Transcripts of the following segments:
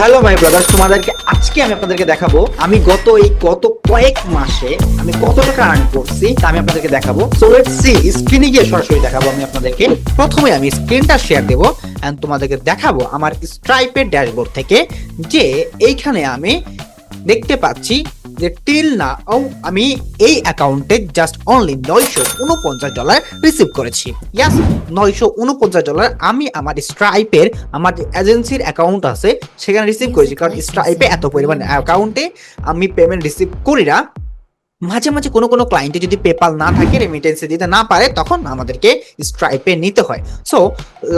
Hello my brothers, তোমাদেরকে আজকে আমি আপনাদেরকে দেখাবো আমি গত কয়েক মাসে আমি কত টাকা আর্ন করছি তা আমি আপনাদেরকে দেখাবো। সো লেটস সি, স্ক্রিনে গিয়ে সরাসরি দেখাবো আমি আপনাদেরকে। প্রথমে আমি স্ক্রিনটা শেয়ার দেবো এন্ড তোমাদেরকে দেখাবো আমার স্ট্রাইপের ড্যাশবোর্ড থেকে যে এইখানে আমি দেখতে পাচ্ছি যে টিল নাও আমি এই অ্যাকাউন্টে জাস্ট অনলি $949 রিসিভ করেছি। ইয়াস, $949 আমি আমার স্ট্রাইপের আমার যে এজেন্সির অ্যাকাউন্ট আছে সেখানে রিসিভ করেছি, কারণ স্ট্রাইপে এত পরিমাণ অ্যাকাউন্টে আমি পেমেন্ট রিসিভ করি না। মাঝে মাঝে কোনো ক্লায়েন্টে যদি পেপাল না থাকে, রেমিটেন্সে দিতে না পারে, তখন আমাদেরকে স্ট্রাইপে নিতে হয়। সো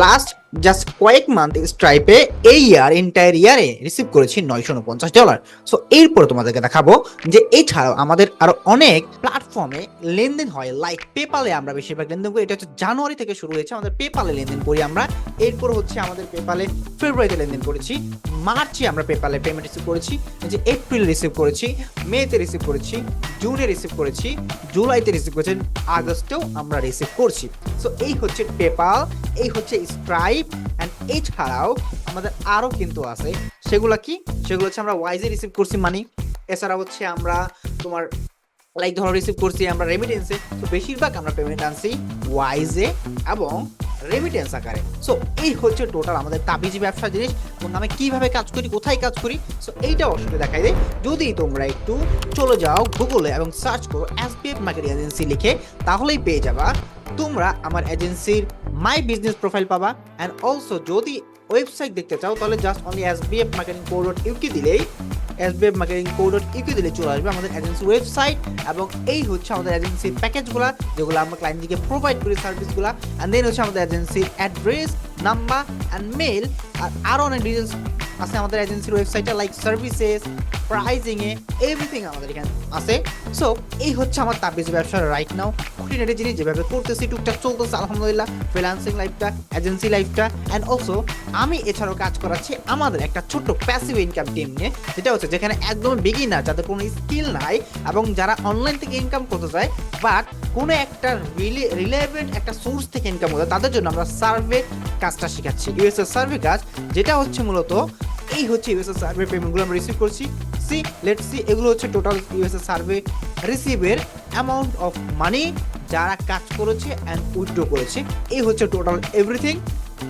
লাস্ট জাস্ট কয়েক মান্থ স্ট্রাইপে এই এন্টায়ার ইয়ারে রিসিভ করেছি $949। সো এরপর তোমাদেরকে দেখাবো যে এছাড়াও আমাদের আরো অনেক প্ল্যাটফর্মে লেনদেন হয়, লাইক পেপালে আমরা বেশিরভাগ লেনদেন করি। এটা হচ্ছে জানুয়ারি থেকে শুরু হয়েছে, আমাদের পেপালে লেনদেন করি আমরা। এরপর হচ্ছে আমাদের পেপালে ফেব্রুয়ারিতে লেনদেন করেছি, মার্চে আমরা পেপালে পেমেন্ট রিসিভ করেছি, যে এপ্রিল রিসিভ করেছি, মেতে রিসিভ করেছি, জুনে রিসিভ করেছি, জুলাইতে রিসিভ করেছি, আগস্টেও আমরা রিসিভ করছি। সো এই হচ্ছে পেপাল, এই হচ্ছে স্ট্রাইপ। অ্যান্ড এছাড়াও আমাদের আরও কিন্তু আছে, সেগুলো কি? সেগুলো হচ্ছে আমরা ওয়াইজে রিসিভ করছি মানি। এছাড়া হচ্ছে আমরা তোমার লাইক ধরো রিসিভ করছি আমরা রেমিটেন্সে। তো বেশিরভাগ আমরা পেমেন্ট আনছি ওয়াইজে এবং রেমিটেন্স আকারে। সো এই হচ্ছে টোটাল আমাদের তাবিজি ব্যবসা জিনিস, এবং আমি কিভাবে কাজ করি, কোথায় কাজ করি, সো এইটা অবশ্যই দেখাই দেয়। যদি তোমরা একটু চলে যাও গুগলে এবং সার্চ করো এসবিএফ মার্কেটিং এজেন্সি লিখে, তাহলেই পেয়ে যাবা তোমরা আমার এজেন্সির মাই বিজনেস প্রোফাইল পাবা। অ্যান্ড অলসো যদি ওয়েবসাইট দেখতে চাও তাহলে জাস্ট অনলি sbfmarketing.co.uk দিলেই দিলে চলে আসবে আমাদের এজেন্সির ওয়েবসাইট। এবং এই হচ্ছে আমাদের এজেন্সির প্যাকেজগুলো যেগুলো আমরা ক্লায়েন্টকে প্রোভাইড করি, সার্ভিসগুলো। অ্যান্ড দেন হচ্ছে আমাদের এজেন্সির অ্যাড্রেস, নাম্বার অ্যান্ড মেল, আর আরও অনেক ডিটেলস আছে আমাদের এজেন্সির ওয়েবসাইটে, লাইক সার্ভিসেস, প্রাইজিংয়ে, এভরিথিং আমাদের এখানে আছে। সো এই হচ্ছে আমার তাবিজ ব্যবসা রাইট নাও, খুঁটিনাটি জিনিস যেভাবে করতেছি, টুকটাক চলতেছে আলহামদুলিল্লাহ, ফ্রিল্যান্সিং লাইফটা, এজেন্সি লাইফটা। অ্যান্ড অলসো আমি এছাড়াও কাজ করাচ্ছি আমাদের একটা ছোট্ট প্যাসিভ ইনকাম টিম নিয়ে, যেটা হচ্ছে যেখানে একদম বিগিনার, যাদের কোনো স্কিল নাই এবং যারা অনলাইন থেকে ইনকাম করতে চায় বাট কোনো একটা রিলেভেন্ট একটা সোর্স থেকে ইনকাম করতে, তাদের জন্য আমরা সার্ভে কাজটা শেখাচ্ছি। ইউএসএ সার্ভে কাজ, যেটা হচ্ছে মূলত এই হচ্ছে ইউএসএ সার্ভে পেমেন্টগুলো আমরা রিসিভ করছি। লেটস সি, এগুলো হচ্ছে টোটাল ইউএসএ সার্ভে রিসিভের অ্যামাউন্ট অফ মানি যারা কাজ করেছে অ্যান্ড উইথড্র করেছে। এই হচ্ছে টোটাল এভরিথিং।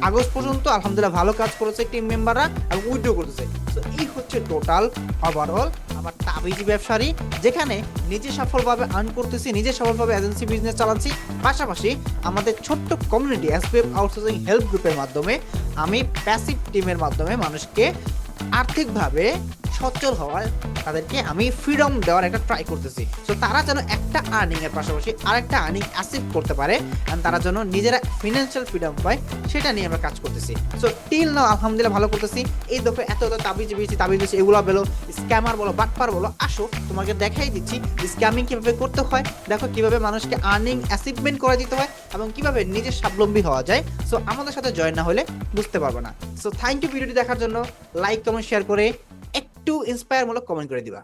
আগস্ট পর্যন্ত আলহামদুলিল্লাহ ভালো কাজ করেছে টিম মেম্বাররা এবং উইথড্র করতেছে। তো এই হচ্ছে টোটাল ওভারঅল আমার তাবিজি ব্যবসারই, যেখানে নিজে সফলভাবে আর্ন করতেছি, নিজে সফলভাবে এজেন্সি বিজনেস চালাচ্ছি, পাশাপাশি আমাদের ছোট্ট কমিউনিটি এসবিএফ আউটসোর্সিং হেল্প গ্রুপের মাধ্যমে আমি প্যাসিভ টিমের মাধ্যমে মানুষকে আর্থিকভাবে সচ্ছল হওয়ার, তাদেরকে আমি ফ্রিডম দেওয়ার একটা ট্রাই করতেছি। সো তারা যেন একটা আর্নিং এর পাশাপাশি আরেকটা আর্নিং অ্যাচিভ করতে পারে, এন্ড তারা যেন নিজেরা ফিনান্সিয়াল ফ্রিডম পায়, সেটা নিয়ে আমরা কাজ করতেছি। সো টিল নাও আলহামদুলিল্লাহ ভালো করতেছি। এই দফে এত তাবিজ বেশি এগুলো বলো, স্ক্যামার বলো, বাটপার বলো, আসো তোমাকে দেখাই দিচ্ছি স্ক্যামিং কিভাবে করতে হয়, দেখো কিভাবে মানুষকে আর্নিং অ্যাচিভমেন্ট করে দিতে হয় এবং কিভাবে নিজের স্বাবলম্বী হওয়া যায়। সো আমাদের সাথে জয়েন না হলে বুঝতে পারবো না। সো থ্যাংক ইউ ভিডিওটি দেখার জন্য। লাইক কমেন্ট শেয়ার করে একটু ইন্সপায়ার মূলক কমেন্ট করে দিবা।